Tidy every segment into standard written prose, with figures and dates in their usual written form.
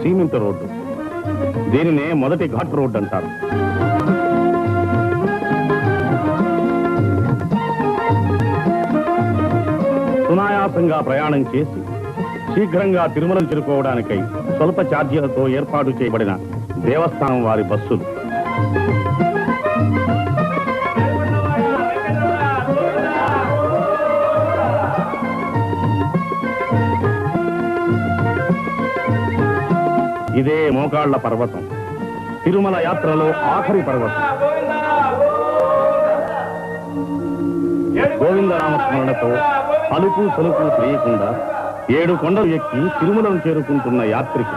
Cement road. దీనినే మొదటి ghat road అంటారు. సునాయాసంగా ప్రయాణం చేసి శీఘ్రంగా తిరుమలను చేరుకోవడానికై స్వల్ప ఛార్జీలతో ఏర్పాటు చేయబడిన దేవస్థానం వారి బస్సులు. ఇదే మోకాళ్ల పర్వతం, తిరుమల యాత్రలో ఆఖరి పర్వతం. గోవిందనామస్మరణతో అలుపు సలుపు తెలియకుండా 7 కొండలు ఎక్కి తిరుమలను చేరుకుంటున్న యాత్రికి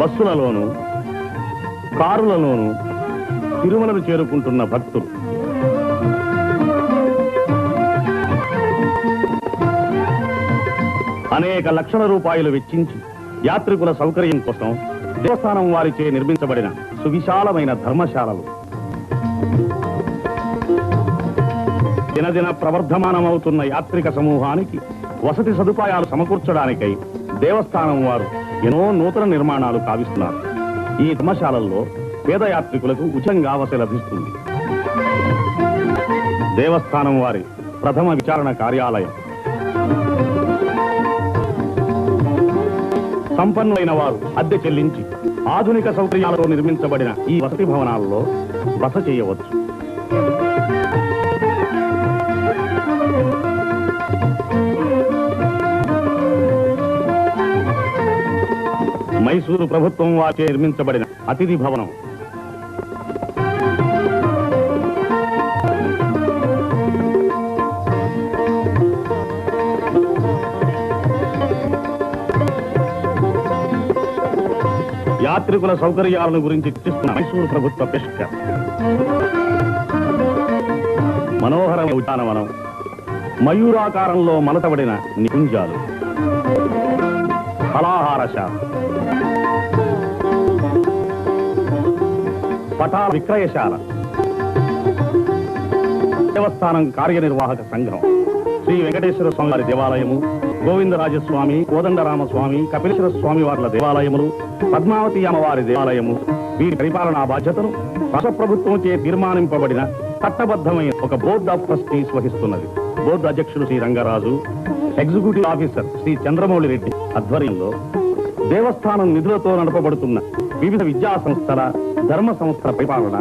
బస్సులలోనూ కారులలోనూ తిరుమలను చేరుకుంటున్న భక్తులు. అనేక లక్షల రూపాయలు వెచ్చించి యాత్రికుల సౌకర్యం కోసం దేవస్థానం వారిచే నిర్మించబడిన సువిశాలమైన ధర్మశాలలు. దినదిన ప్రవర్ధమానమవుతున్న యాత్రిక సమూహానికి వసతి సదుపాయాలు సమకూర్చడానికై దేవస్థానం వారు ఎన్నో నూతన నిర్మాణాలు కావిస్తున్నారు. ఈ ధర్మశాలల్లో పేద యాత్రికులకు ఉచితంగా వసతి లభిస్తుంది. దేవస్థానం వారి ప్రథమ విచారణ కార్యాలయం. సంపన్నులైన వారు అద్దె చెల్లించి ఆధునిక సౌకర్యాలతో నిర్మించబడిన ఈ వసతి భవనాల్లో బస చేయవచ్చు. మైసూరు ప్రభుత్వం వారిచే నిర్మించబడిన అతిథి భవనం. యాత్రికుల సౌకర్యాలను గురించి చర్చిస్తున్న మైసూరు ప్రభుత్వ పెష్కర్. మనోహరమైన ఉద్యానవనం, మయూరాకారంలో మలతబడిన నికుంజాలు, ఫలాహారశాల, పటాల విక్రయశాల, దేవస్థానం కార్యనిర్వాహక సంఘం, శ్రీ వెంకటేశ్వర స్వామి వారి దేవాలయము, గోవిందరాజస్వామి, కోదండరామస్వామి, కపిలేశ్వర స్వామి వార్ల దేవాలయములు, పద్మావతి అమ్మవారి దేవాలయము, వీరి పరిపాలనా బాధ్యతను రాష్ట్ర ప్రభుత్వంచే తీర్మానింపబడిన చట్టబద్ధమైన ఒక బోర్డ్ ఆఫ్ ట్రస్టీస్ వహిస్తున్నది. బోర్డు అధ్యక్షుడు శ్రీ రంగరాజు, ఎగ్జిక్యూటివ్ ఆఫీసర్ శ్రీ చంద్రమౌళి రెడ్డి ఆధ్వర్యంలో దేవస్థానం నిధులతో నడపబడుతున్న వివిధ విద్యా సంస్థల, ధర్మ సంస్థల పరిపాలన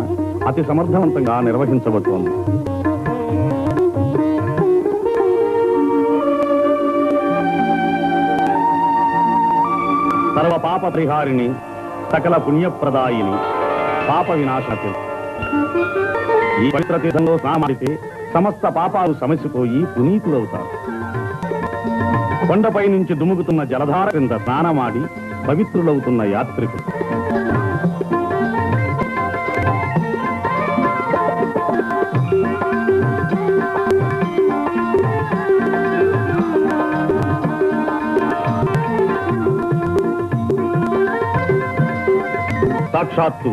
అతి సమర్థవంతంగా నిర్వహించబడుతోంది. సర్వ పాప పరిహారిణి, సకల పుణ్యప్రదాయిని, పాప వినాశనతి. ఈ పవిత్ర తీర్థంలో స్నానమాడితే సమస్త పాపాలు సమసిపోయి పునీతులవుతారు. కొండపై నుంచి దుముకుతున్న జలధార క్రింద స్నానమాడి పవిత్రులవుతున్న యాత్రికులు. సాక్షాత్తు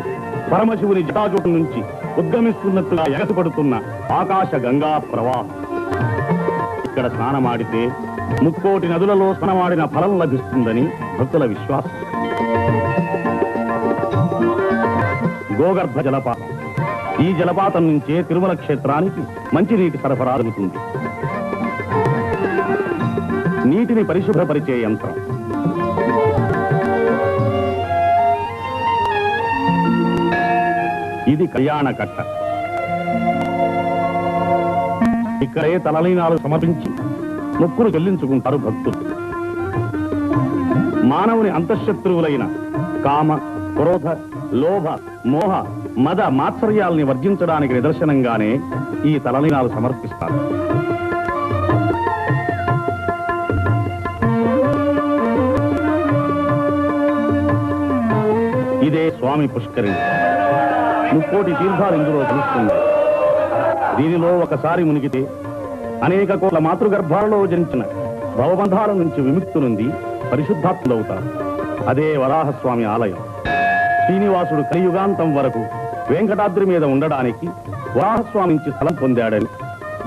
పరమశివుని జటాజూటు నుంచి ఉద్గమిస్తున్నట్టుగా ఎగసిపడుతున్న ఆకాశ గంగా ప్రవాహం. ఇక్కడ స్నానమాడితే 3 కోటి నదులలో స్నానమాడిన ఫలం లభిస్తుందని భక్తుల విశ్వాసం. గోగర్భ జలపాతం. ఈ జలపాతం నుంచే తిరుమల క్షేత్రానికి మంచినీటి సరఫరా జరుగుతుంది. నీటిని పరిశుభ్రపరిచే యంత్రం. ఇది కళ్యాణకట్ట. ఇక్కడే తలలీనాలు సమర్పించి మొక్కులు చెల్లించుకుంటారు భక్తులు. మానవుని అంతఃశత్రువులైన కామ, క్రోధ, లోభ, మోహ, మద, మాత్సర్యాల్ని వర్జించడానికి నిదర్శనంగానే ఈ తలలీనాలు సమర్పిస్తారు. ఇదే స్వామి పుష్కరిణి. 3 కోటి తీర్థాలు ఇందులో కలుస్తుంది. దీనిలో ఒకసారి మునిగితే అనేక కోట్ల మాతృగర్భాలలో జనించిన భవబంధాల నుంచి విముక్తి నుండి పరిశుద్ధాత్ములవుతారు. అదే వరాహస్వామి ఆలయం. శ్రీనివాసుడు కలియుగాంతం వరకు వెంకటాద్రి మీద ఉండడానికి వరాహస్వామి నుంచి స్థలం పొందాడని,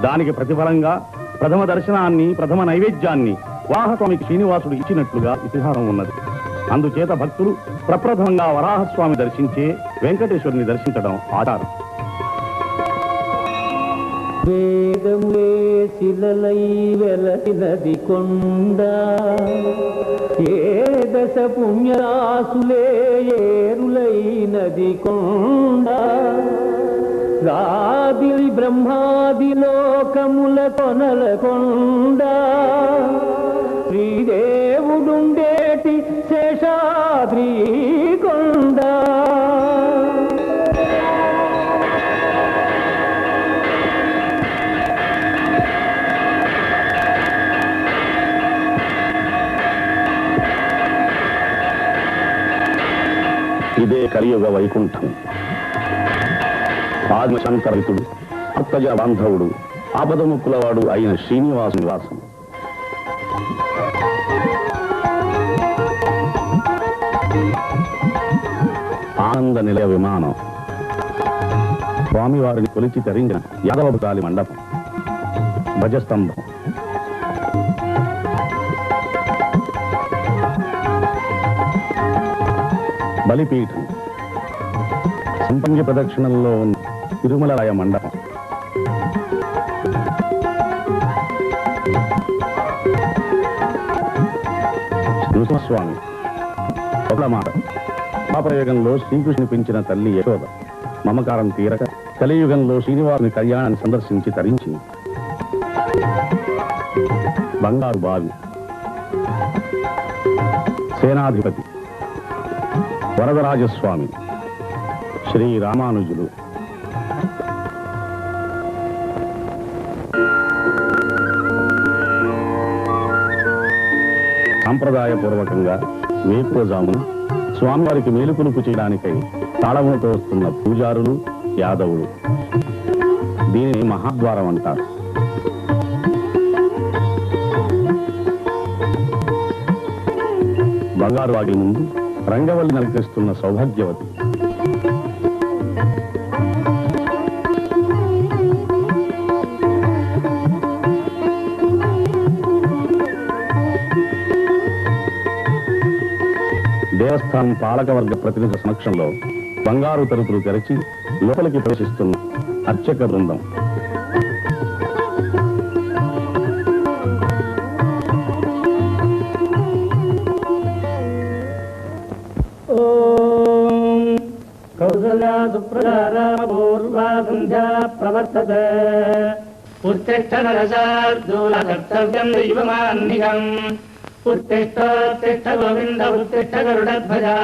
దానికి ప్రతిఫలంగా ప్రథమ దర్శనాన్ని, ప్రథమ నైవేద్యాన్ని వరాహస్వామికి శ్రీనివాసుడు ఇచ్చినట్లుగా ఇతిహాసం ఉన్నది. అందుచేత భక్తులు ప్రప్రథమంగా వరాహస్వామి దర్శించే వెంకటేశ్వరుని దర్శించడం ఆచారం. వేదములే శిలలై వెలసినది కొండ, ఏ దశ పుణ్యరాసులే ఏరులైనది కొండ, గాదిలి బ్రహ్మాది లోకముల కొనల కొండ, శ్రీదేవుడుండేటి శేషాద్రి కొండ. ఇదే కలియుగ వైకుంఠం. ఆత్మశంకరితుడు, అత్తజ బాంధవుడు, ఆపదముక్కులవాడు అయిన శ్రీనివాసు నివాసం. ఆనంద నిలయ విమానం, స్వామివారిని కొలిచి తరించిన యాదవకాలి మండపం, ధ్వజస్తంభం, బలిపీఠం, సంపంగ ప్రదక్షిణంలో ఉన్న తిరుమలరాయ మండపం, నృసింహస్వామి, మాట పాపయుగంలో శ్రీకృష్ణుని పెంచిన తల్లి యశోద మమకారం తీరక కలియుగంలో శ్రీనివాసుని కళ్యాణాన్ని సందర్శించి తరించింది. బంగారు బావి, సేనాధిపతి వరదరాజస్వామి, శ్రీ రామానుజులు, సాంప్రదాయపూర్వకంగా వేకువజామున స్వామివారికి మేలుకొలుపు చేయడానికై తాళములతో వస్తున్న పూజారులు యాదవులు. దీనిని మహాద్వారం అంటారు. బంగారు వాగి ముందు రంగవల్లి నలిపిస్తున్న సౌభాగ్యవతి, దేవస్థానం పాలకవర్గ ప్రతినిధుల సమక్షంలో బంగారు తలుపులు తెరచి లోపలికి ప్రవేశిస్తున్న అర్చక బృందం. उत्तिष्ठ गोविंद उत्तिष्ठ गरुडध्वजा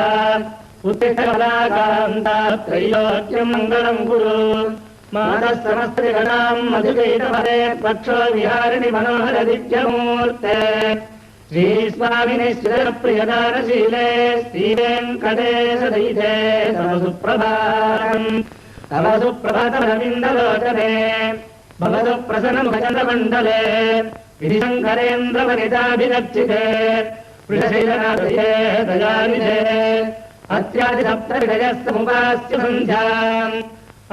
उत्तिष्ठ कलाकान्ता त्रैलोक्यं मंगलं कुरु मानः समस्त्रिगणां मधुकैटभरे पक्षो विहारिणि मनोहर दिव्यमूर्ते श्री स्वामिने श्रीप्रियदानशीले श्रीवेङ्कटेश दयिते तव सुप्रभातमरविन्दलोचने भवतु प्रसन्नमुखचन्द्रमण्डले विधिशङ्करेन्द्रवनिताभिरक्षिते वृषशैलनाथये दयानिधे अत्यादिसप्तविधयस्तमुपास्य सन्ध्याम्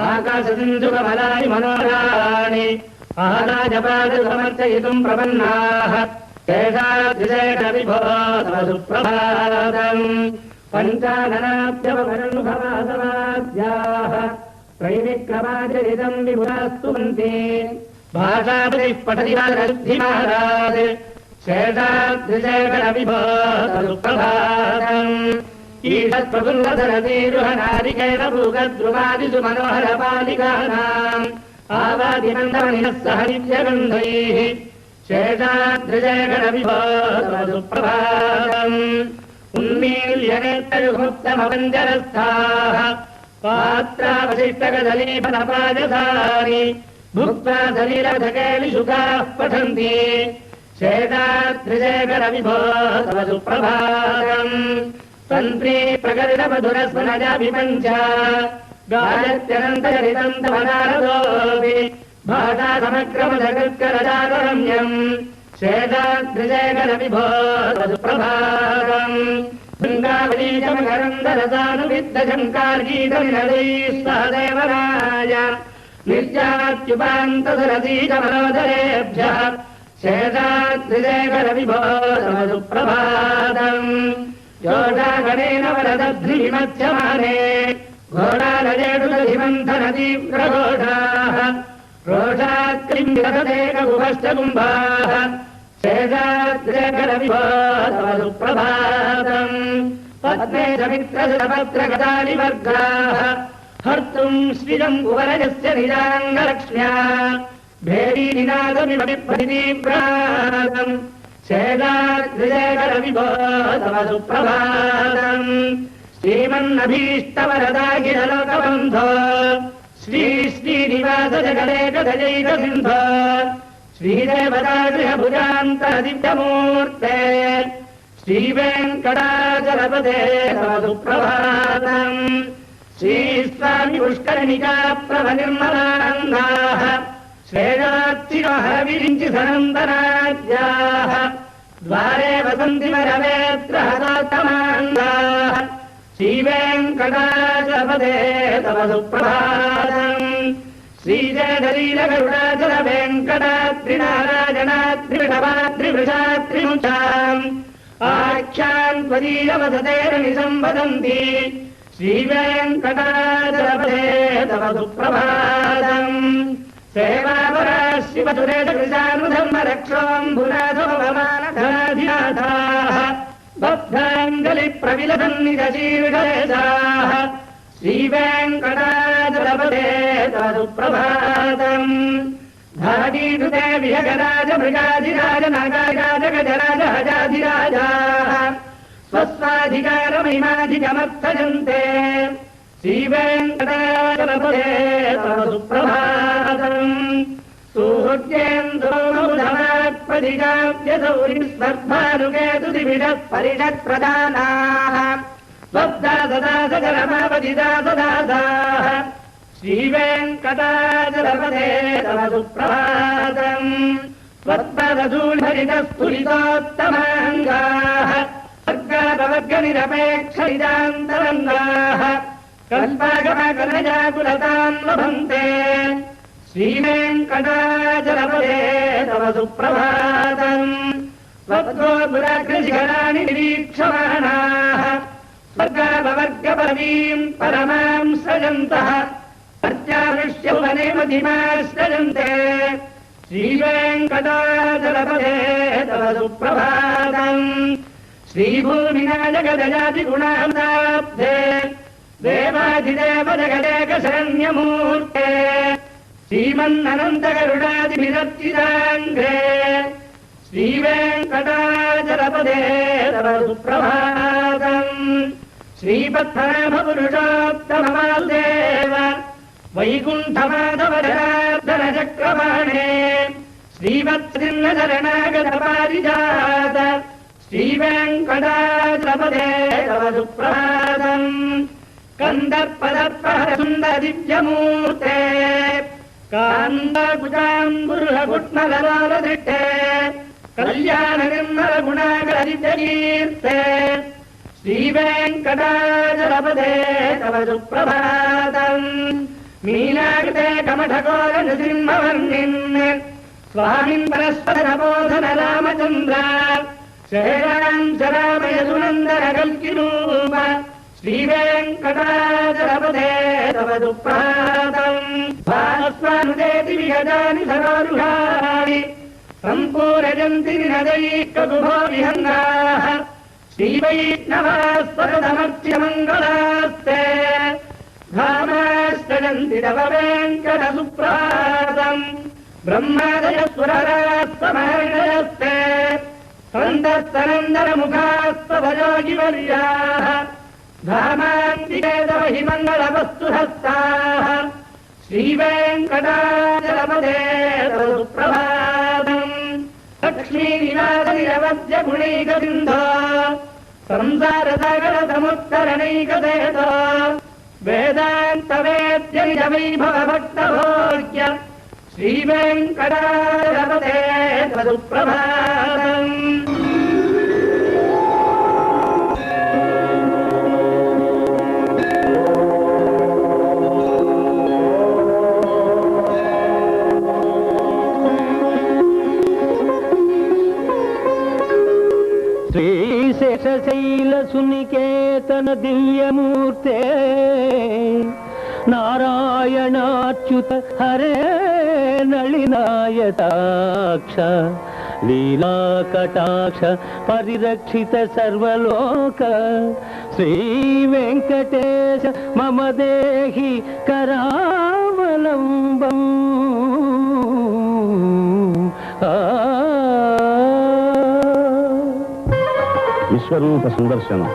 आकाशसिन्धुकमलानि मनोहराणि आदाजपादसमर्चयितुम् प्रपन्नाः शेषाद्रिशेषविभो तव सुप्रभातम् पञ्चाननाभ्यवगरनुभवासवाद्याः त्रैविक्रमाचरितम् विभुरास्तुवन्ति भाषापतिः पठति वादरसिद्धिमहाराज शेषाद्रिशेखरविभो तव सुप्रभातम् ईषत्प्रफुल्लधरतीरुहनारिकेण भूगद्रुमादिषु मनोहरपालिकानाम् आवादिनन्दमनिनः सह नित्यगन्धैः शेषाद्रिशेखरविभो तव सुप्रभातम् उन्मील्यनेत्रयुमुक्तमपञ्जरस्थाः पात्रावशिष्टकदलीफलपायसानि भुक्त्वा सलिलधकेलिशुकाः पठन्ति शेषाद्रिशेखरविभो तव सुप्रभातम् तन्त्री प्रकटितमधुरस्वनजाभिपञ्च गायत्यनन्तचरितम् तव नारदोऽपि भाषासमक्रमसकृत्करजातरम्यम् शेषाद्रिजयकर विभो सुप्रभातम् गङ्गावलीकमकरन्दरसानुविद्धशङ्कार्गीतनिनदैः सह देवराय निर्यात्युपान्तसरसीकमनोदरेभ्यः शेषाद्रिजयकर विभो सुप्रभातम् योषागणेन वरदध्निमध्यमाने घोडालजेडुदधिमन्थनतीव्रघोषाः रोषात्क्लिम्बिरसदेकगुहश्च कुम्भाः शेषाद्रिजयकर विभो सुप्रभातम् पद्मे समित्रशतपत्रगदालिवर्गाः हर्तुम् श्रियम् कुवरजस्य निजाङ्गलक्ष्म्या भेरीनिनादमिव विप्रतितीव्रातम् शेषाद्रिजयकर विभो सुप्रभातम् श्रीमन्नभीष्टवरदाखिललोकबन्धो श्री श्रीनिवास जगदेकदजैक सिन्धो श्रीदेवतागृहभुजान्तरदिव्यमूर्ते श्रीवेङ्कटाचलपते सुप्रभातम् श्रीस्वामि पुष्करणिका प्रभनिर्मलानन्दाः श्रेयार्चिरोहरविरिञ्चि सनन्दनाद्याः द्वारे वसन्ति वरवेत्र हतोत्तमाङ्गाः श्रीवेङ्कटाचलपते तव सुप्रभातम् श्रीजयधरीलगरुडाचलवेङ्कटाद्रिनारायणाद्रिविषभाद्रिवृषाद्रिमुषाम् आख्यान् त्वदीयवसतेरनिसम्वदन्ति श्रीवेङ्कटाचलपते तव सुप्रभातम् सेवापरा शिवसुरेशकृशानुधर्मरक्षोऽम्बुनाथोपमानधनाधिनाथाः बद्धाङ्गलिप्रविलसन्निधशीर्षेषाः श्रीवेङ्कटाचलपते तव सुप्रभातम् धाडीकृते विहगराज मृगाधिराज नागाराज गजराज हजाधिराजाः स्वस्वाधिकारमहिमाधिकमर्थयन्ते श्रीवेङ्कटाचलपते तव सुप्रभातम् सुहृद्येन्दोमुधमात्पदिकाव्यसौरिस्पर्धानुकेतुदिविषः परिषत्प्रदानाः स्वब्दासदासरमापदिदासदासाः श्रीवेङ्कटाचलपते तव सुप्रभातम् स्वत्पदधूलिहरितस्फुरितोत्तमाङ्गाः वर्गापवर्गनिरपेक्षरिदान्तरङ्गाः कल्पागमकनजाकुलताम् लभन्ते श्रीवेङ्कटाचलपते तव सुप्रभातम् स्वत्गोपुराग्रशिखराणि निरीक्षमाणाः स्वर्गापवर्गपदवीम् परमाम् सृजन्तः अर्चादृश्यवने मधिमाश्रयन्ते श्रीवेङ्कटाचलपते तव सुप्रभातम् श्रीभूमिना जगदजातिगुणाब्धे देवाधिदेव जगदेकशरण्यमूर्ते श्रीमन्ननन्तगरुडादिभिरर्चिताङ्घ्रे श्रीवेङ्कटाचलपते तव सुप्रभातम् श्रीपद्मनाभपुरुषोत्तममाल्देव वैकुण्ठमाधवजनार्दनचक्रपाणे श्रीवत्सिन्नशरणागतपारिजात श्रीवेङ्कटाचलपते तव सुप्रभातम् कन्दर्पदर्पहरसुन्दरदिव्यमूर्ते कान्दाकुजाम्बुरुहकुट्मललोलदृष्टे कल्याणनिर्मलगुणाकरदिव्यकीर्ते श्रीवेङ्कटाचलपते तव सुप्रभातम् मीनाकृते कमठकोलनृसिंहवर्णिन् स्वामिन् परस्परबोधन रामचन्द्र शराम् शरामय सुनन्दनकल्किरूप श्रीवेङ्कटाचलपते तव सुप्रभातम् भास्वानुदेति विगतानि सरोरुहाणि सम्पूरयन्ति निनदैकगुभो विहङ्गाः श्रीवैष्णवाः स्वरदमर्च्यमङ्गलास्ते धामाश्रयन्ति तव वेङ्कटसुप्रभातम् ब्रह्मादयस्वररास्तमहर्षयस्ते सन्दस्तनन्दनमुखास्तवयोगिवर्याः धामान्तिके तव हि मङ्गलवस्तुहस्ताः श्रीवेङ्कटाचलपते तव सुप्रभातम् लक्ष्मीनिवासनिरवद्यगुणैकसिन्धो संसारसागरसमुत्तरणैकसेतो वेदान्तवेद्यनिजवैभवभक्तभोग्य శ్రీవేంకటాచలపతే సుప్రభాతం. శ్రీశేషశైల సునికేతన దివ్యమూర్తే నారాయణాచ్యుత హరే నళినాయతాక్ష లీలాకటాక్ష పరిరక్షిత సర్వలోక శ్రీ వెంకటేశ మమ దేహి కరావలంబం. విశ్వరూప సందర్శనం.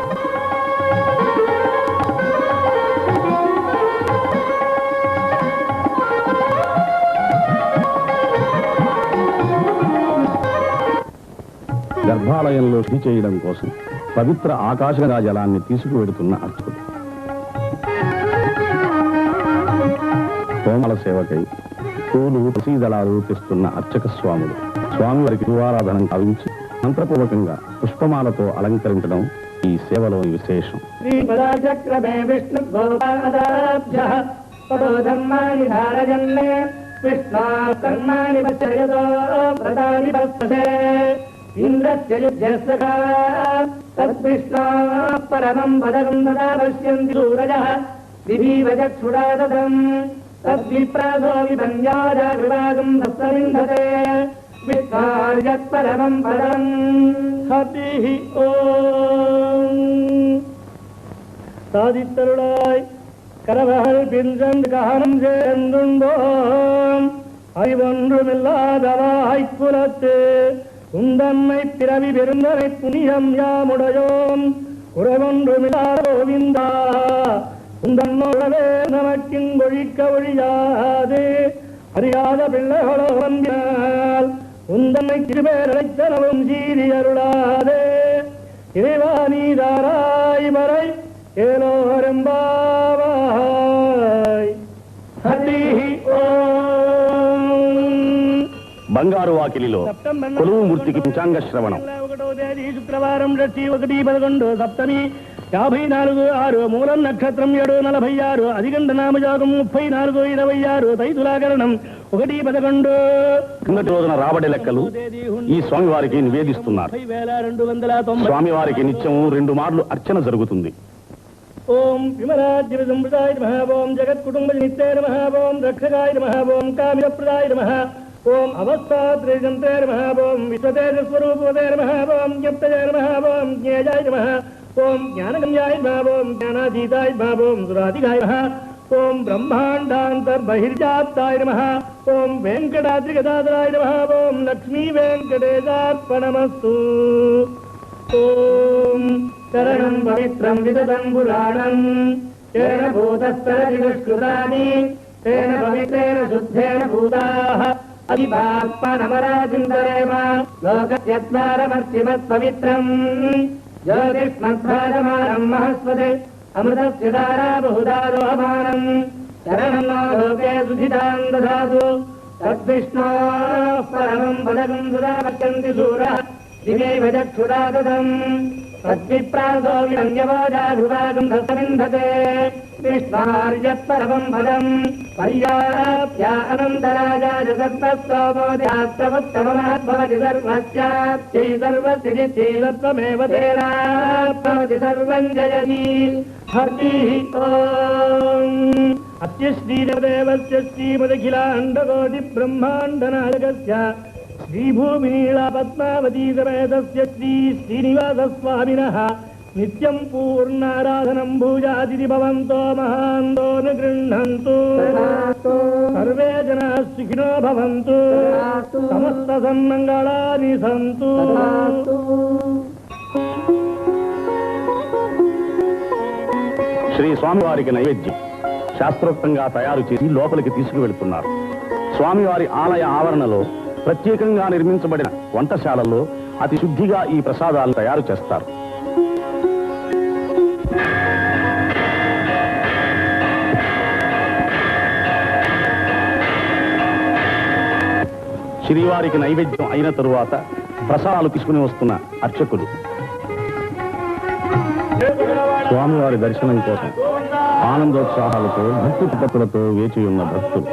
గర్భాలయంలో శుద్ధి చేయడం కోసం పవిత్ర ఆకాశగంగా జలాన్ని తీసుకువెడుతున్న అర్చకుడు. హోమాల సేవకై పూలు తులసీదళాలు తెస్తున్న అర్చక స్వాములు స్వామివారికి పూవారాధనం కావించి మంత్రపూర్వకంగా పుష్పమాలతో అలంకరించడం ఈ సేవలోని విశేషం. శ్రీపదాచక్రమే విష్ణు గోపాదాభ్యః పదోధర్మాని ధారయన్నే విష్ణా కర్మాణి పశ్యతో ప్రదాని పశ్యతే ఇంద్రస్య యుజ్యస్సఖా తద్విష్ణా పరమం పదకం తదా పశ్యంతి సూరజః దివీవ చక్షురాదతం తద్విప్రాసో విభంజాజ విభాగం దత్తవిందతే విష్ణార్యత్పరమం పదం. ஹரிஹ ஓம். சாதித்தருளாய் கரவகள் பின்சென்று ககனம் சேர்ந்துண்டோம் அறிவொன்றுமில்லாதவாய் குலத்து உந்தன்மை பிறவி பெருந்தனை புனியம் யாமுடையோம் குறைவொன்றுமில்லாத கோவிந்தா உந்தன்னோடவே நமக்கிங்கொழிக்க ஒழியாது அறியாத பிள்ளைகளோ வந்தால் உந்தன்னை திருபேரழைத்தனவும் சீரி அருளாதே இறைவா நீதாராய் வரை ஏலோரெம்பாவாய். ஹரிஹ ஓம். బంగారు వాకిలిలో కొలువు మూర్తికి పంచాంగ శ్రవణం. 1వ తేదీ శుక్రవారం 1/11 సప్తమి 54/6 మూలం నక్షత్రం 7/46 అధిగంట నామయోగం 34/26 తైతులాకరణం 1/11. కిందటి రోజున రాబడి లెక్కలు ఈ స్వామివారికి నివేదిస్తున్నారు. 50,290. స్వామివారికి నిత్యము 2 మార్లు అర్చన జరుగుతుంది. ఓం విమలాద్య సంప్రదాయ నమః. ఓం జగత్కుటుంబ నిత్యాయ నమః. ఓం రక్షకాయ నమః. ఓం కామిరప్రదాయ నమః. ఓం అవస్థాత్రేజంతే నమః. ఓం విశ్వతేజస్వరూపవతే నమః. ఓం జ్ఞప్తయ నమః. ఓం జ్ఞేయాయ నమః. ఓం జ్ఞానగమ్యాయ నమః. ఓం జ్ఞానాతీతాయ నమః. ఓం సురాధికాయ నమః. ఓం బ్రహ్మాండాంతర్బహిర్జాప్తాయ నమః. ఓం వెంకటాద్రిగదాధరాయ నమః. ఓం లక్ష్మీ వెంకటేశార్పణమస్తు. ఓం శరణం పవిత్రం విదతం పురాణం తేన భూతస్తరజగత్కృతాని తేన పవిత్రేణ శుద్ధేన భూతాః అధిపాత్మనమరాజిందరేమ లోకస్యద్వారమర్చిమత్ పవిత్రం జ్యోతిష్మద్భాజమానం మహస్వతే అమృతస్య ధారా బహుదా రోహమానం శరణం నో లోకే సుధితాం దధాతు తద్విష్ణోః పరమం పదకం సదా పశ్యంతి శూరః దివైవ చక్షురాదతం తద్విప్రాసో విరంజవాజాభివాగం దత్తవిందతే విష్ణార్యత్పరమం పదం పర్యాప్య అనంతరాజాయ సర్వస్తోమోద్యాప్తవత్తమమహద్భవతి సర్వస్యాప్త్యై సర్వసిద్ధిస్తత్వమేవ తేనాప్నోతి సర్వం జయతి. హరిః ఓం. అస్య శ్రీదేవదేవస్య శ్రీమదఖిలాండకోటి బ్రహ్మాండనాయకస్య శ్రీభూమినీళా పద్మావతీ సమేతస్య శ్రీ శ్రీనివాసస్వామినః నిత్యం పూర్ణారాధనం భూజాదితి భవంతో మహాంతో నిగృహ్ణంతు. సర్వే జనాః సుఖినో భవంతు. సమస్త సన్మంగళాని సంతు. శ్రీ స్వామివారికి నైవేద్యం శాస్త్రోక్తంగా తయారు చేసి లోపలికి తీసుకువెళ్తున్నారు. స్వామివారి ఆలయ ఆవరణలో ప్రత్యేకంగా నిర్మించబడిన వంటశాలలో అతి శుద్ధిగా ఈ ప్రసాదాలు తయారు చేస్తారు. శ్రీవారికి నైవేద్యం అయిన తరువాత ప్రసాదాలు తీసుకుని వస్తున్న అర్చకులు స్వామివారి దర్శనం కోసం ఆనందోత్సాహాలతో భక్తి పద్ధతులతో వేచి ఉన్న భక్తులు.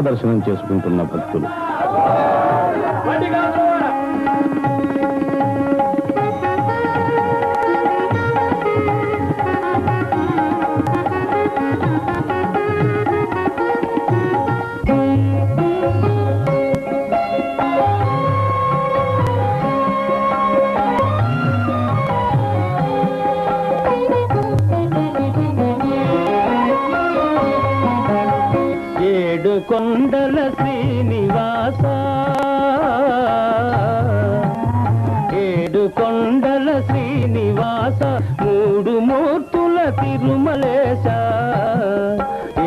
దర్శనం చేసుకుంటున్న భక్తులు. కొండల శ్రీనివాస ఏడు కొండల శ్రీనివాస మూడు మూర్తుల తిరుమలేశ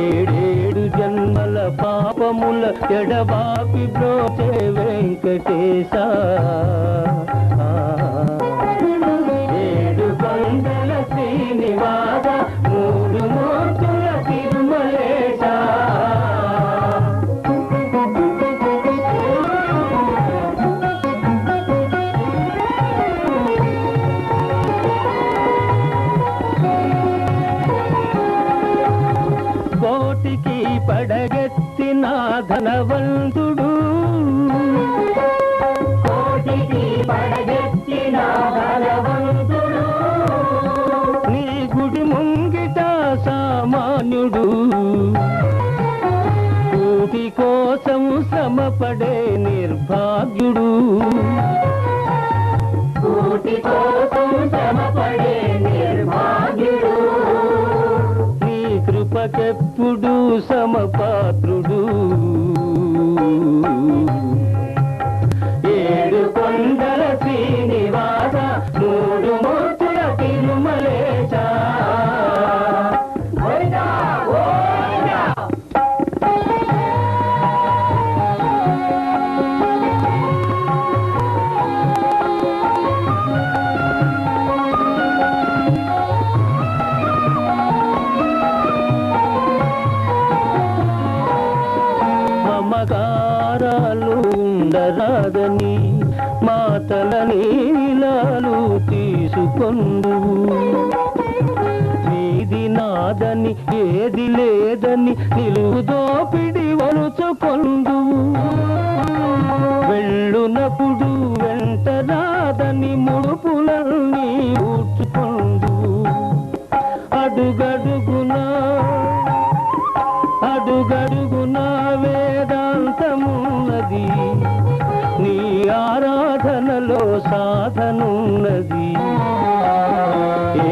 ఏడేడు జన్మల పాపముల ఎడబాపి బ్రోచే వెంకటేశ ఏడు కొండల శ్రీనివాస మూడు మూర్తుల తిరుమలేశ కోటికి పడగెత్తిన ధనవంతుడు కోటికి పడగెత్తిన ధనవంతుడు నీ గుడి ముంగిట సామాన్యుడు కూటి కోసం శ్రమపడే నిర్భాగ్యుడు కూటి కోసం శ్రమపడే నిర్భాగ్యుడు కృపకెప్పుడు సమపాత్రుడు ఏడు కొండల శ్రీనివాస మూడు మూర్తుల తిరుమలేశ మమకారాలు ఉండరాదని మాతల నీలాలు తీసుకొందు నీది నాదని ఏది లేదని నిలువు దోపిడి వలుచుకొందు వెళ్ళునప్పుడు వెంట రాదని ముడుపులన్నీ ఊడ్చుకొందు అడుగడుగునా అడుగడుగునా వేదాంతమున్నది నీ ఆరాధనలో సాధనున్నది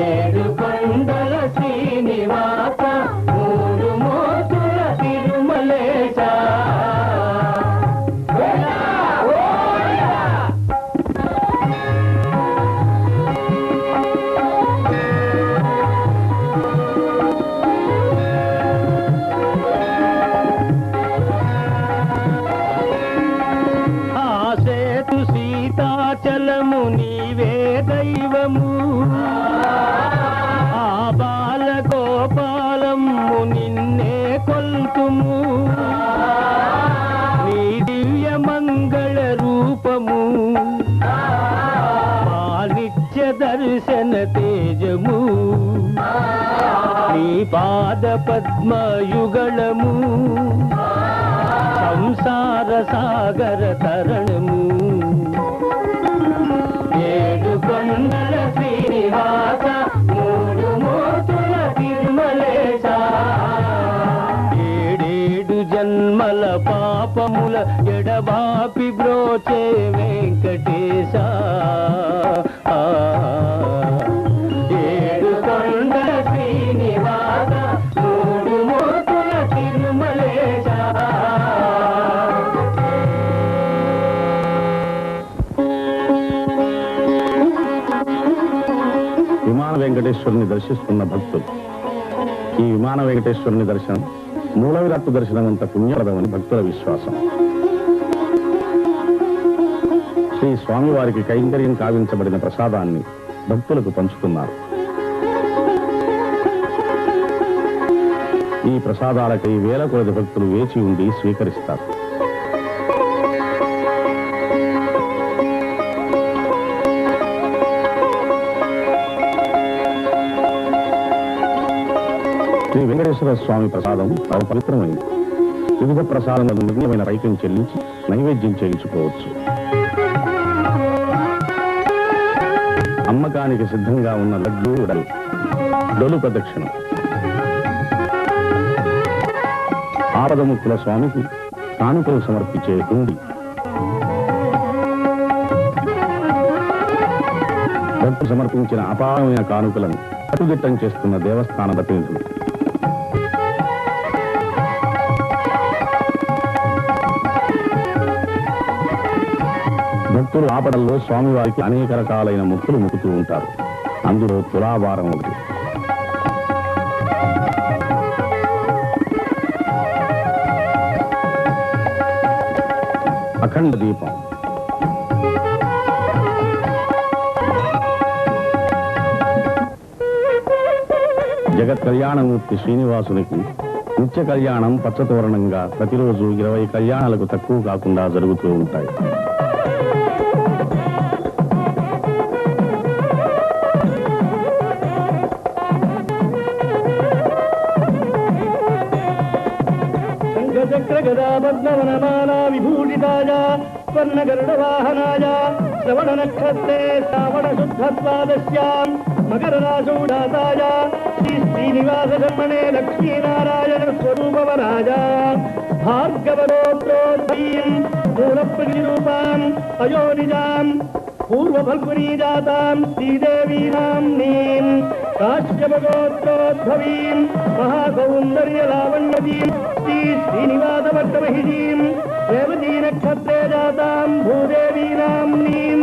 ఏడు కొండల శ్రీనివాస మూడు మూర్తుల తిరుమలేశ సీతాచలము నీవేద పాద పద్మయుగళము సంసార సాగర తరణము ఏడు కొండల శ్రీనివాస మూడు మూర్తుల తిరుమలేశ ఏడేడు జన్మల పాపముల ఎడబాపి బ్రోచే వెంకటేశ ఏడు కొండల శ్రీనివాస మూడు మూర్తుల తిరుమలేశ విమాన వెంకటేశ్వరుని దర్శిస్తున్న భక్తులు ఈ విమాన వెంకటేశ్వరుని దర్శనం మూల విరాట్టు దర్శనం అంత పుణ్యప్రదమని భక్తుల విశ్వాసం. శ్రీ స్వామివారికి కైంకర్యం కావించబడిన ప్రసాదాన్ని భక్తులకు పంచుతున్నారు. ఈ ప్రసాదాలకై వేల కొలది భక్తులు వేచి ఉండి స్వీకరిస్తారు. శ్రీ వెంకటేశ్వర స్వామి ప్రసాదం చాలా పవిత్రమైంది. వివిధ ప్రసాదములను నిర్ణయమైన పైకం చెల్లించి నైవేద్యం చేయించుకోవచ్చు. అమ్మకానికి సిద్ధంగా ఉన్న లడ్డూ డొలు ప్రదక్షిణం. ఆపదముక్కుల స్వామికి కానుకలు సమర్పించే హుండీ. భక్తులు సమర్పించిన అపారమైన కానుకలను కట్టుదిట్టం చేస్తున్న దేవస్థాన ప్రతినిధులు. భక్తులు ఆపదల్లో స్వామివారికి అనేక రకాలైన మొక్కులు మొక్కుతూ ఉంటారు. అందులో తులాభారం ఒకటి. అఖండ దీపం. జగత్ కళ్యాణమూర్తి శ్రీనివాసునికి నిత్య కళ్యాణం పచ్చతోరణంగా ప్రతిరోజు 20 కళ్యాణాలకు తక్కువ కాకుండా జరుగుతూ ఉంటాయి. చక్ర గదా పద్మవనమాలా విభూషితాయ స్వర్ణ గరుడ వాహనాయ శ్రవణ నక్షత్రే శ్రావణ శుద్ధత్వాదశ్యాం మకర రాశౌఢాతాయ శ్రీ శ్రీనివాస బ్రహ్మణే లక్ష్మీనారాయణ స్వరూపవరాయ భార్గవగోత్రోద్భీం మూలప్రతిరూపాం అయోనిజాం పూర్వఫల్గునీ జాతాం శ్రీదేవీనామ్నీం కాశ్యపగోత్రోద్భవీం మహాసౌందర్యలావణ్యతీం శ్రీ శ్రీనివాసవర్గమహిషీం రేవతీ నక్షత్రే జాతాం భూదేవీనామ్నీం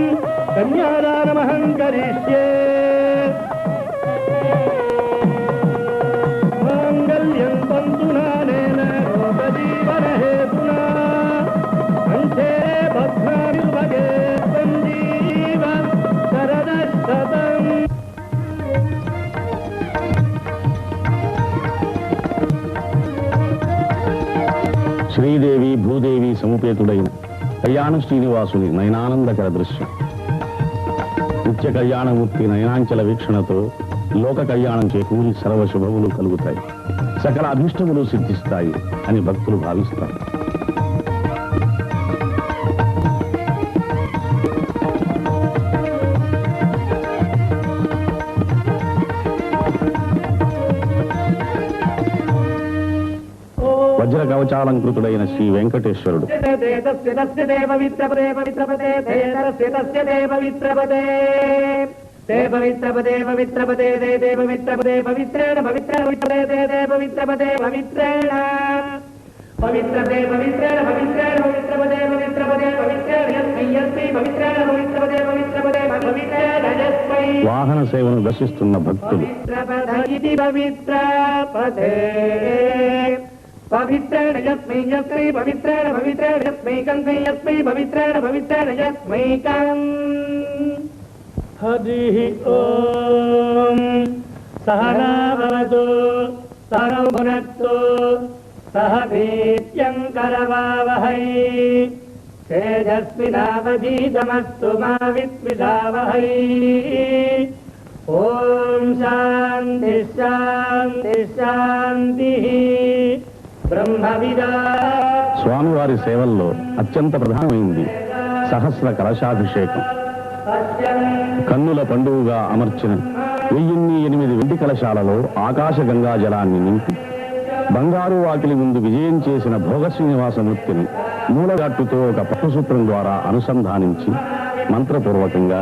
కన్యాదానమహం కరిష్యే. మాంగళ్యం తంతునానేన లోకజీవన హేతునా కంఠే భద్రాయుర్భగే సంజీవ శరదశతం. శ్రీదేవి భూదేవి సముపేతుడైన కళ్యాణ శ్రీనివాసుని నయనానందకర దృశ్యం. నిత్య కళ్యాణమూర్తి నయనాంచల వీక్షణతో లోక కళ్యాణం చేకూరి సర్వశుభములు కలుగుతాయి, సకల అభిష్టములు సిద్ధిస్తాయి అని భక్తులు భావిస్తారు. వజ్ర కవచాలంకృతుడైన శ్రీ వెంకటేశ్వరుడు వాహన సేవను దర్శిస్తున్న భక్తులు పవిత్రేణ యస్మై యస్మై పవిత్రేణ పవిత్రేణ యస్మైకం యస్మై పవిత్రేణ పవిత్రేణ యస్మైకం. హరి ఓం. సహనా భవతు సహనౌ భునక్తు సహ వీర్యం కరవావహై తేజస్వినావధీతమస్తు మా విద్విషావహై. ఓం శాంతి శాంతి శాంతి. బ్రహ్మవిదా స్వామివారి సేవల్లో అత్యంత ప్రధానమైంది సహస్ర కలశాభిషేకం. కన్నుల పండుగగా అమర్చిన 1008 వెండి కలశాలలో ఆకాశ గంగా జలాన్ని నింపి బంగారు వాకిలి ముందు విజయం చేసిన భోగ శ్రీనివాసమూర్తిని మూలగాట్టుతో ఒక పట్టుసూత్రం ద్వారా అనుసంధానించి మంత్రపూర్వకంగా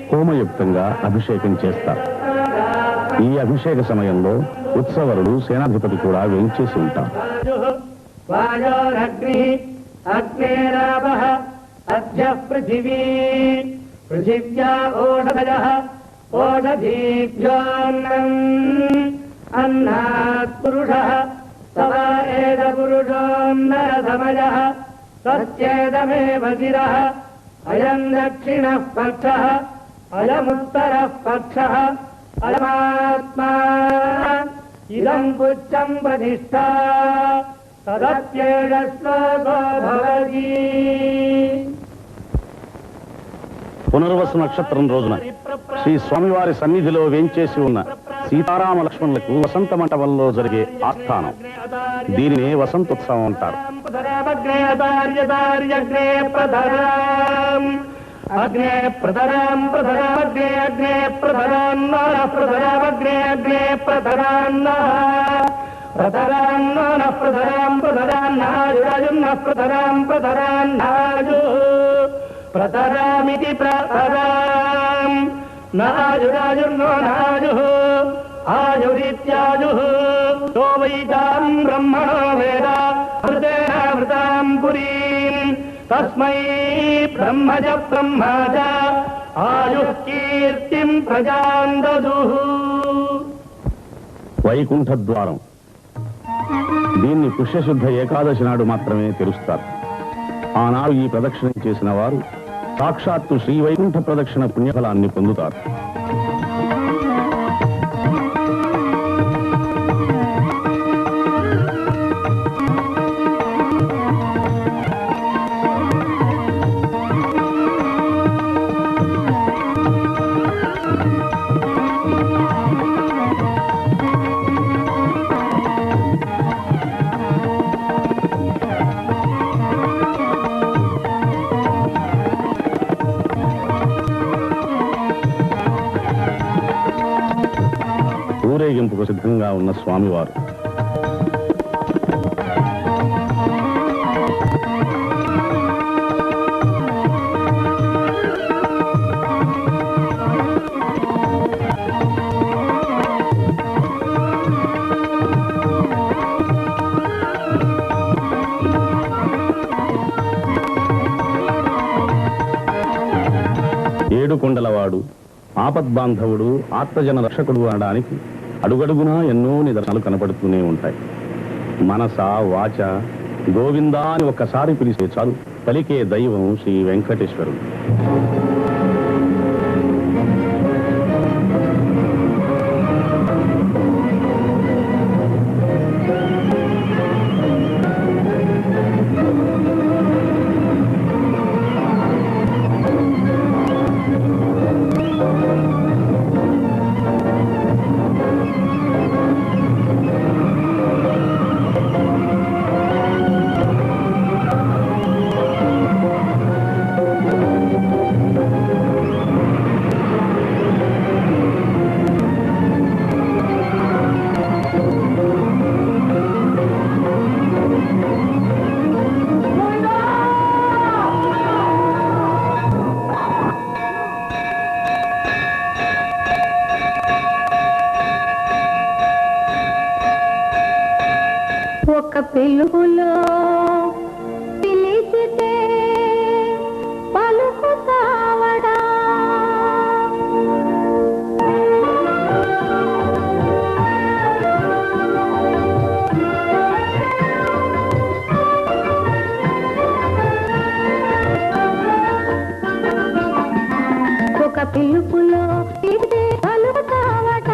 హోమయుక్తంగా అభిషేకం చేస్తారు. ఈ అభిషేక సమయంలో ఉత్సవరుడు సేనాధిపతి కూడా వేంచేసి ఉంటారు. వాయోరగ్ని అగ్నేరాపః అద్య పృథివీ పృథివ్యా ఓషధయః ఓషధీభ్యోऽన్నం అన్నాత్ పురుషः సవ ఏద పురుషోన్నరసమయः సత్యేదమేవ శిరः అయం దక్షిణః పక్షः అయముత్తరः పక్షः అయమాత్మా ఇదం పుచ్చం ప్రతిష్ఠా తదత్యేష శ్లోకో భవతి. పునర్వసు నక్షత్రం రోజున శ్రీ స్వామివారి సన్నిధిలో వేంచేసి ఉన్న సీతారామ లక్ష్మణులకు వసంత మంటపంలో జరిగే ఆస్థానం. దీనినే వసంతోత్సవం అంటారు. అగ్నే ప్రధరాం ప్రధరామగ్నే అగ్నే ప్రధరాన్న ప్రధరామగ్నే అగ్నే ప్రధరాన్న ప్రధరాన్న ప్రధరాం ప్రధరాన్నాయురాజున్న ప్రధరాం ప్రధరాన్నాయు ప్రధరామితి ప్రధరాం నాయురాజున్నో నాయు ఆయురిత్యాయు తో వైతాం బ్రహ్మణో వేద హృదేన హృతాం పురీం తస్మై బ్రహ్మజ బ్రహ్మజ ఆయుః కీర్తిం ప్రజాం దదుః. వైకుంఠ ద్వారం. దీన్ని పుష్యశుద్ధ ఏకాదశి నాడు మాత్రమే తెరుస్తారు. ఆనాడు ఈ ప్రదక్షిణ చేసిన వారు సాక్షాత్తు శ్రీ వైకుంఠ ప్రదక్షిణ పుణ్యఫలాన్ని పొందుతారు. ఊరేగింపుకు సిద్ధంగా ఉన్న స్వామివారు ఏడుకొండలవాడు, ఆపద్బాంధవుడు, ఆత్మజన రక్షకుడు అనడానికి అడుగడుగునా ఎన్నో నిదర్శనాలు కనపడుతూనే ఉంటాయి. మనస వాచ గోవిందా అని ఒక్కసారి పిలిస్తే చాలు పలికే దైవం శ్రీ వెంకటేశ్వరుడు. ఒక పిలుపులో పిలిచితే పలుకుతావడా ఒక పిలుపులో పిలిచితే పలుకుతావట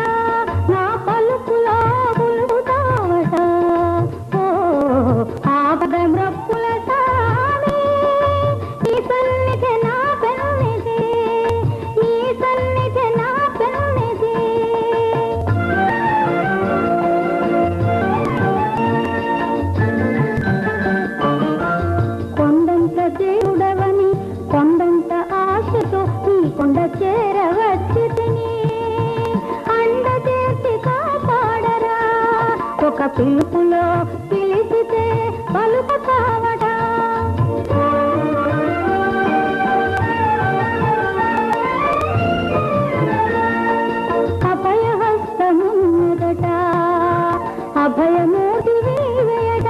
నా పలుకులో పులుకుతావట. ఓ పిలుపులో పిలిచితే పలుకుతావట అభయహస్తము మొదట అభయమూర్తి వేయట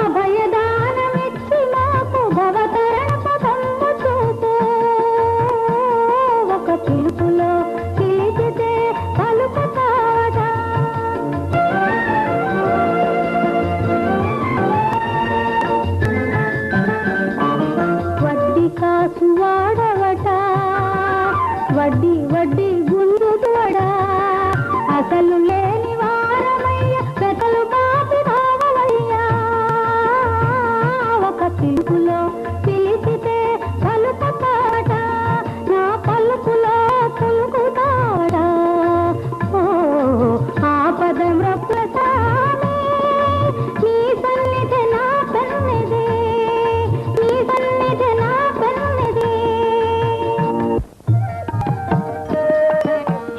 అభయదానమిచ్చి మాకు భవతరణ పదము చూపు ఒక పిలుపులో పిలిచితే పలుకుతావట వడ్డీ కాసు వాడవట వడ్డీ వడ్డీ గుండువడా అసలు లేని వారమయ్య పెదలు బాపి భావమయ్యా ఒక పిలుపులో పిలిచితే పలుకుతాట నా పలుకులో పలుకుతాట ఓ ఆపదం రప్రసామి నీ సన్నిధి నా పెన్నిది నీ సన్నిధి నా పెన్నిది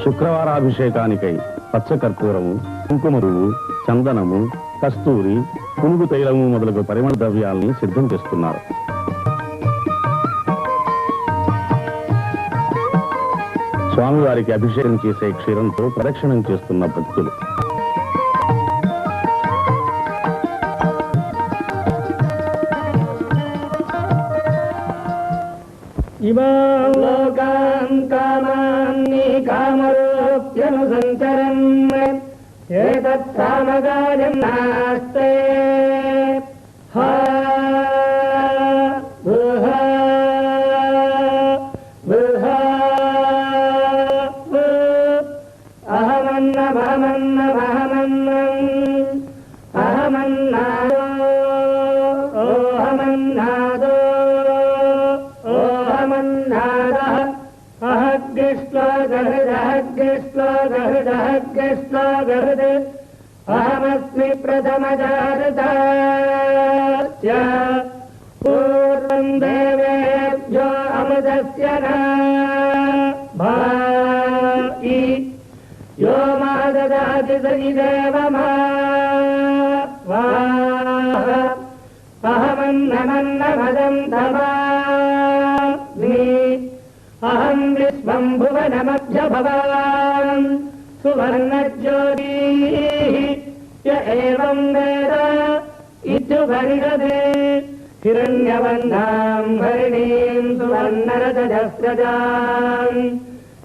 శుక్రవారాభిషేకానికై పచ్చకర్పూరము కుంకుమరులు చందనము కస్తూరి పునుగు తైలము మొదలగు పరిమళ ద్రవ్యాల్ని సిద్ధం చేస్తున్నారు. స్వామివారికి అభిషేకం చేసే క్షీరంతో ప్రదక్షిణం చేస్తున్న భక్తులు. ఇమాం లోకాన్ కామాన్ని కామరూప్యనుసంచరన్ ఏతత్ సామగాయం నాస్తే హా బృహా బృహా అహమన్నమహమన్నమహమన్నం అహమన్నాదో ఓహమన్నాదో ఓహమన్నాదః అహగ్గిష్లోగహృదహగ్గిష్లోగహృదహగ్గిష్లోగహృద్ అహమస్మి ప్రథమజాతస్య పూర్వం దేవేభ్యో అమృతస్య భాయి యో మహదదాతి సయిదేవ అహమన్నమన్నమదం తమామి అహం విశ్వం భువనమభ్యభవాన్ సువర్ణజ్యోతి య ఏవం వేద ఇత్యుపనిషదే హిరణ్యవర్ణాం హరిణీం సువర్ణరజస్రజాం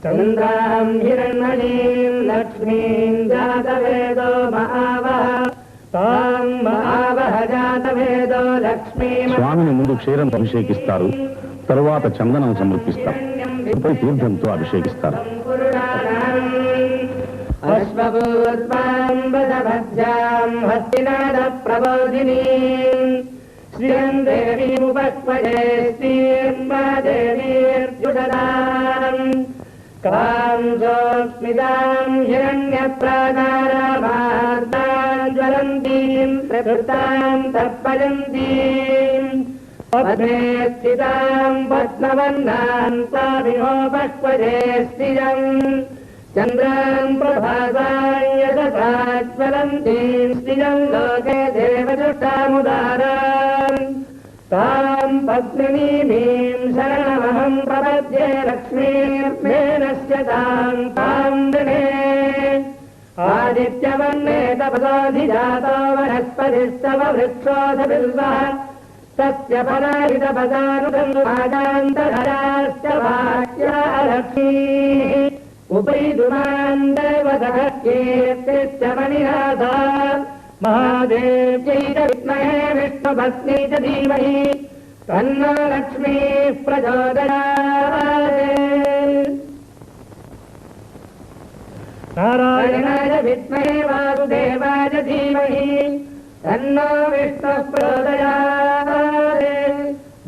చంద్రాం హిరణ్మయీం లక్ష్మీం జాతవేదో మహావహ తాం మహావహ జాతవేదో లక్ష్మీం. స్వామిని ముందు క్షీరం అభిషేకిస్తారు, తరువాత చందనం సమర్పిస్తారు, పై తీర్థంతో అభిషేకిస్తారు. అశ్వభూత్వాం వదభద్రాం హస్తినాద ప్రబోధినీం శ్రీయం దేవీముపక్వజే శ్రీర్మా దేవీర్జుషదాం కాంసోస్మితాం హిరణ్యప్రాకారమార్తాం జ్వలంతీం ప్రకృతాం తప్పయంతీం పద్మే స్థితాం పద్మవర్ణాం స్వామినోపక్వజే శ్రియం చంద్రాం ప్రభాసాం యశసా జ్వలంతీం శ్రియం లోకే దేవజుష్టాముదారాం తాం పద్మినీమీం శరణమహం ప్రపద్యే లక్ష్మీర్మేనస్య తాం తాం వృణే ఆదిత్యవర్ణే తపసోధిజాతో వనస్పతిస్తవ వృక్షోధ బిల్వః తస్య పరాజితపదానుగంగాంతరాశ్చ వాక్యా లక్ష్మీః ఉపైదుమాన్ దేవతః కీర్తిశ్చ మణినాథా మహాదేవ్యై చ విద్మహే విష్ణుపత్నీ చ ధీమహి తన్నో లక్ష్మీః ప్రచోదయాత్. నారాయణాయ విద్మహే వాసుదేవాయ ధీమహి తన్నో విష్ణుః ప్రచోదయాత్.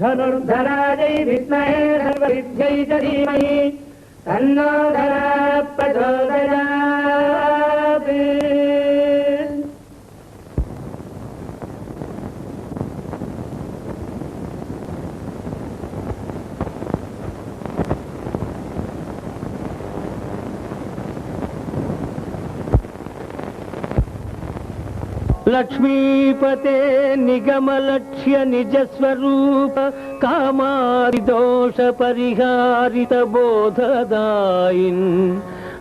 ధనుర్ధరాజై విద్మహే ధన్వవిద్యై చ ధీమహి తన్నో ధరా ప్రచోదయాత్. లక్ష్మీపతే నిగమలక్ష్య నిజ స్వరూప కామాది దోష పరిహారిత బోధదాయిన్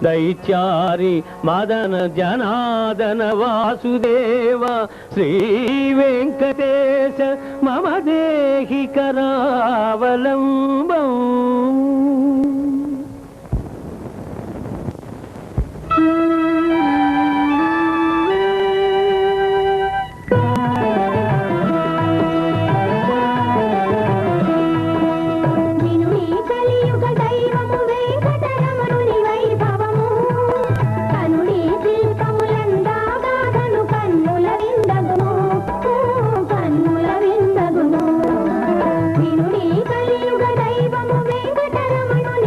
దైత్యారి మదన జనాదన వాసుదేవ శ్రీ వెంకటేశ మమ దేహి కరావలంబం. కలియుగ దైవము వెంకటరమణుని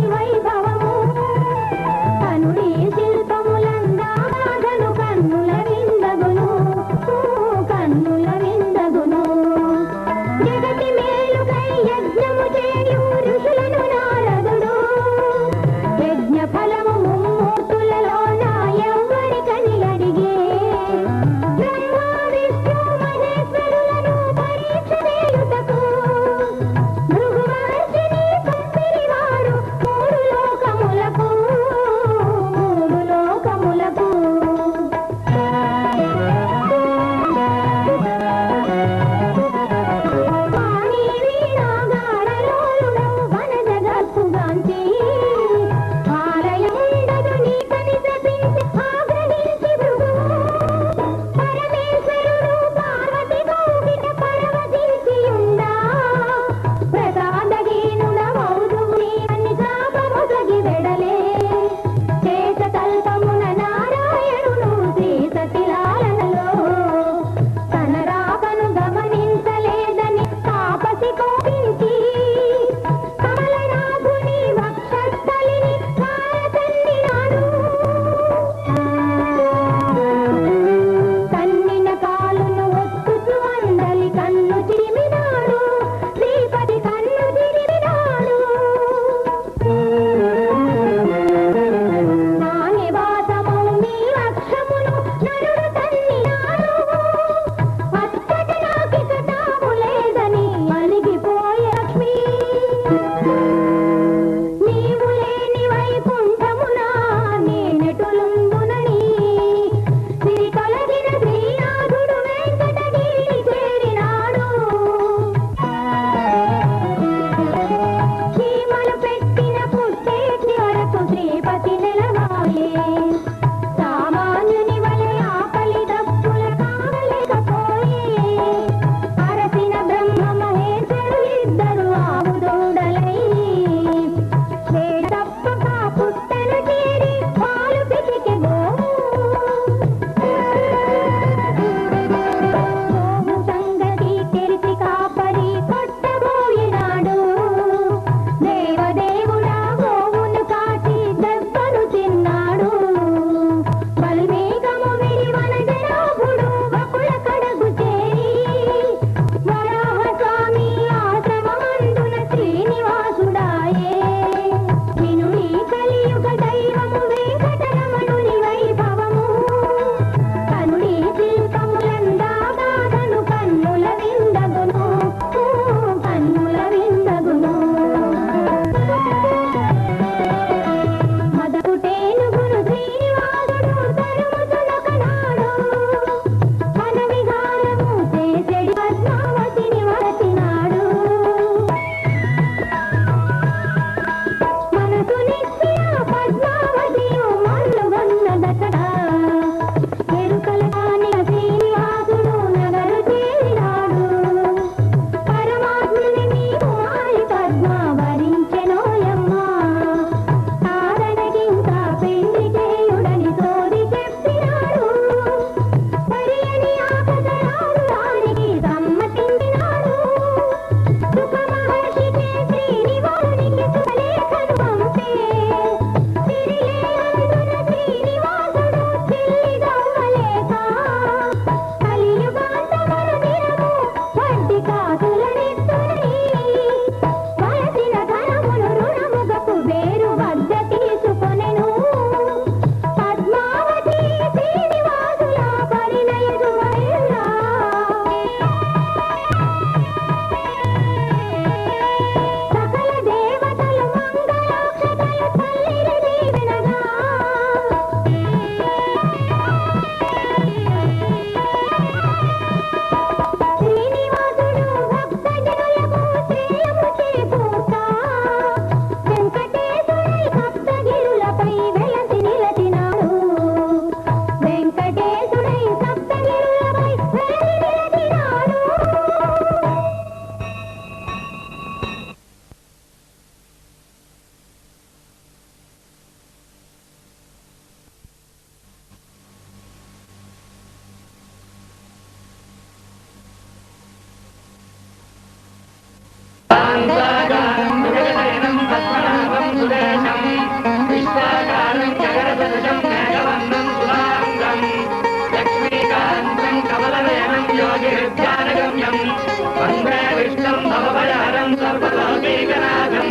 సర్వలోకైకనాథం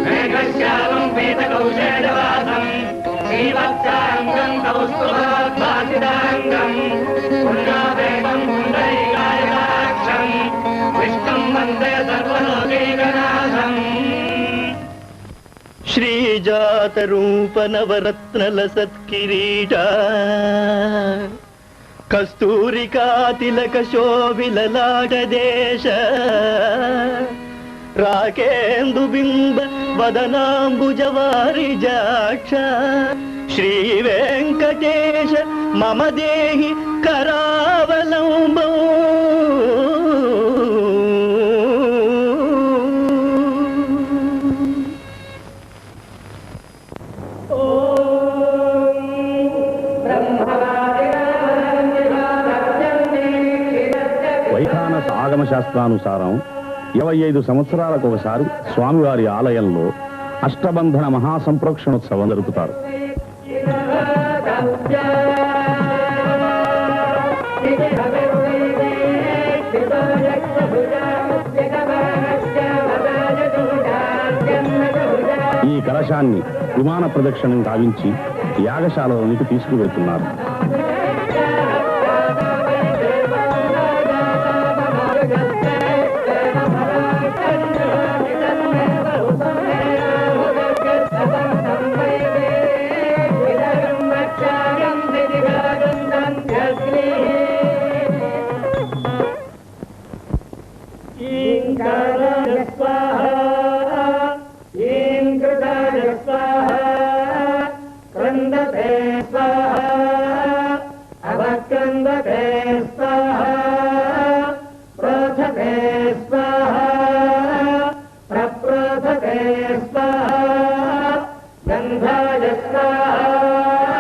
మేఘశ్యామం పీతకౌశేయవాసం శ్రీవత్సాంగం కౌస్తుభోద్భాసితాంగం పుణ్యోదేవం పుండరీకాయతాక్షం విష్ణుం వందే సర్వలోకైకనాథం. శ్రీజాత రూప నవరత్నల సత్కిరీట కస్తూరికా తిలక శోభిలలాట దేశ రాకేందు బింబ వదనాంబుజవారి జాక్ష శ్రీ వెంకటేశ మమ దేహి కరావలంబం. వైఖానస ఆగమ శాస్త్రానుసారం 25 సంవత్సరాలకు ఒకసారి స్వామివారి ఆలయంలో అష్టబంధన మహాసంప్రోక్షణోత్సవం జరుపుతారు. ఈ కలశాన్ని విమాన ప్రదక్షిణం గావించి యాగశాలలోనికి తీసుకువెళ్తున్నారు.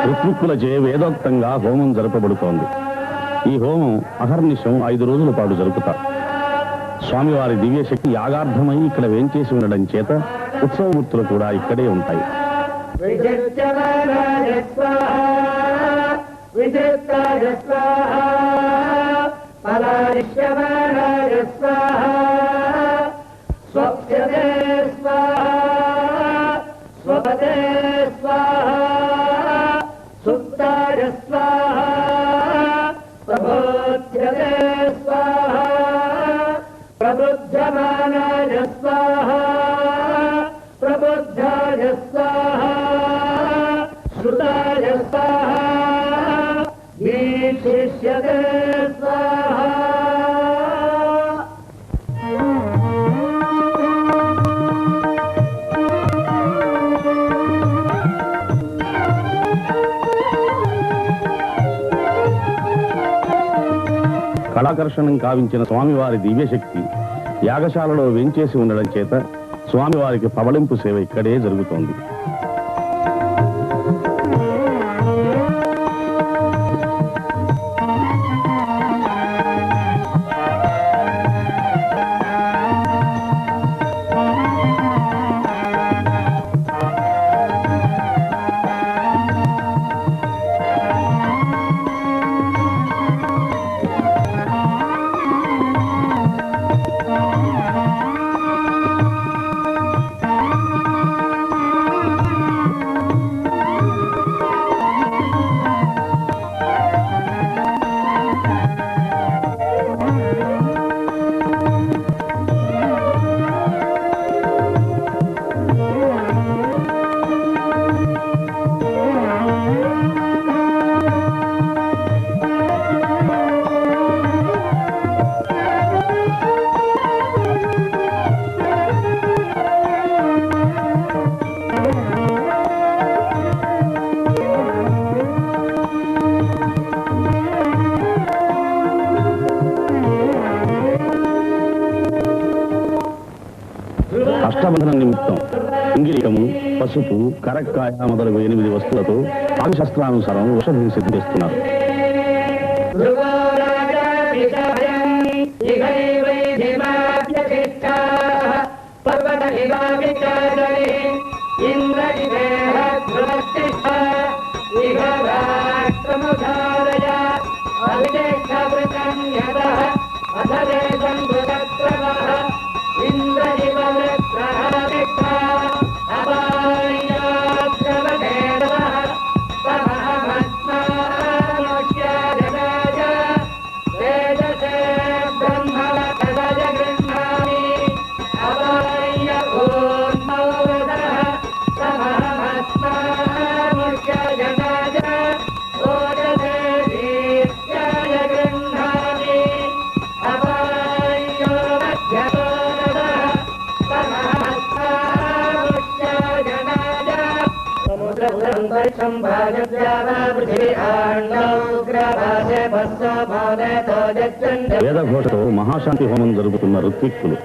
ఋత్విక్కులచే వేదోక్తంగా హోమం జరపబడుతోంది. ఈ హోమం అహర్నిశం 5 రోజుల పాటు జరుపుతారు. స్వామివారి దివ్యశక్తి యాగార్థమై ఇక్కడ వేంచేసి ఉండడం చేత ఉత్సవమూర్తులు కూడా ఇక్కడే ఉంటాయి. ప్రబుద్ధమానాయ స్వాహ ప్రబుద్ధాయ స్వాహ శ్రుతాయ స్వాహ వీక్షిష్యతే స్వాహ. కళాకర్షణం కావించిన స్వామివారి దివ్యశక్తి యాగశాలలో వేంచేసి ఉండడం చేత స్వామివారికి పవళింపు సేవ ఇక్కడే జరుగుతోంది. అష్టబంధనం నిమిత్తం ఇంగిలికము, పసుపు, కరక్కాయ మొదలగు 8 వస్తువులతో ఆగమశాస్త్రానుసారం ఔషధిని సిద్ధిస్తున్నారు. ఇంద్రజివరే వేదఘోషతో మహాశాంతి హోమం జరుపుతున్న ఋత్విక్కులు,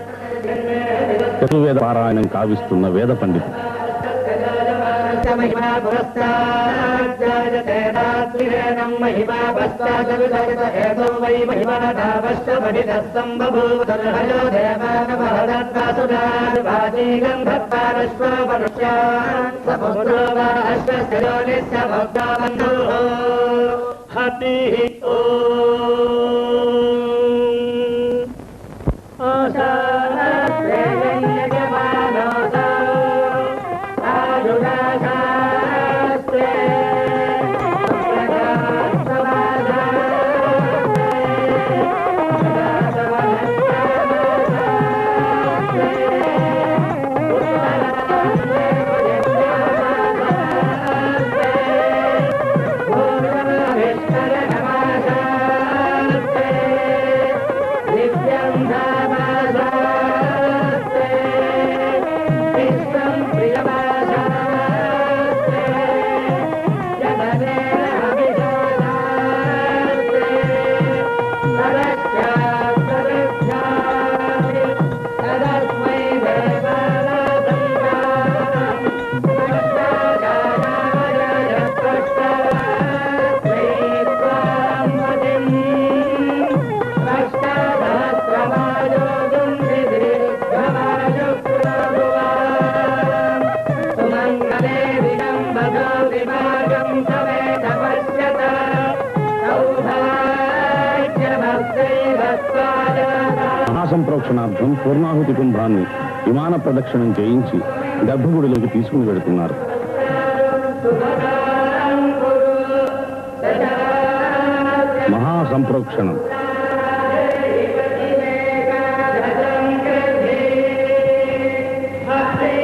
చతుర్వేద పారాయణం కావిస్తున్న వేద పండితులు, హతి మహాసంప్రోక్షణార్థం పూర్ణాహుతి కుంభాన్ని విమాన ప్రదక్షిణం చేయించి గర్భగుడిలోకి తీసుకుని వెడుతున్నారు. మహాసంప్రోక్షణం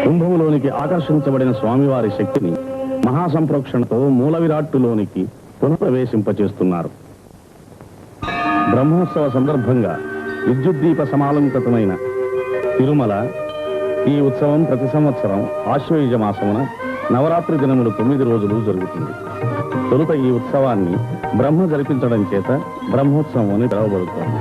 కుంభములోనికి ఆకర్షించబడిన స్వామివారి శక్తిని మహాసంప్రోక్షణతో మూల విరాట్టులోనికి పునఃప్రవేశింపచేస్తున్నారు. బ్రహ్మోత్సవ సందర్భంగా విద్యుద్దీప సమాలంకృతమైన తిరుమల ఈ ఉత్సవం ప్రతి సంవత్సరం ఆశ్వయుజ మాసమున నవరాత్రి దినములు 9 రోజులు జరుగుతుంది. తొలుత ఈ ఉత్సవాన్ని బ్రహ్మ జరిపించడం చేత బ్రహ్మోత్సవం అని పిలువబడుతోంది.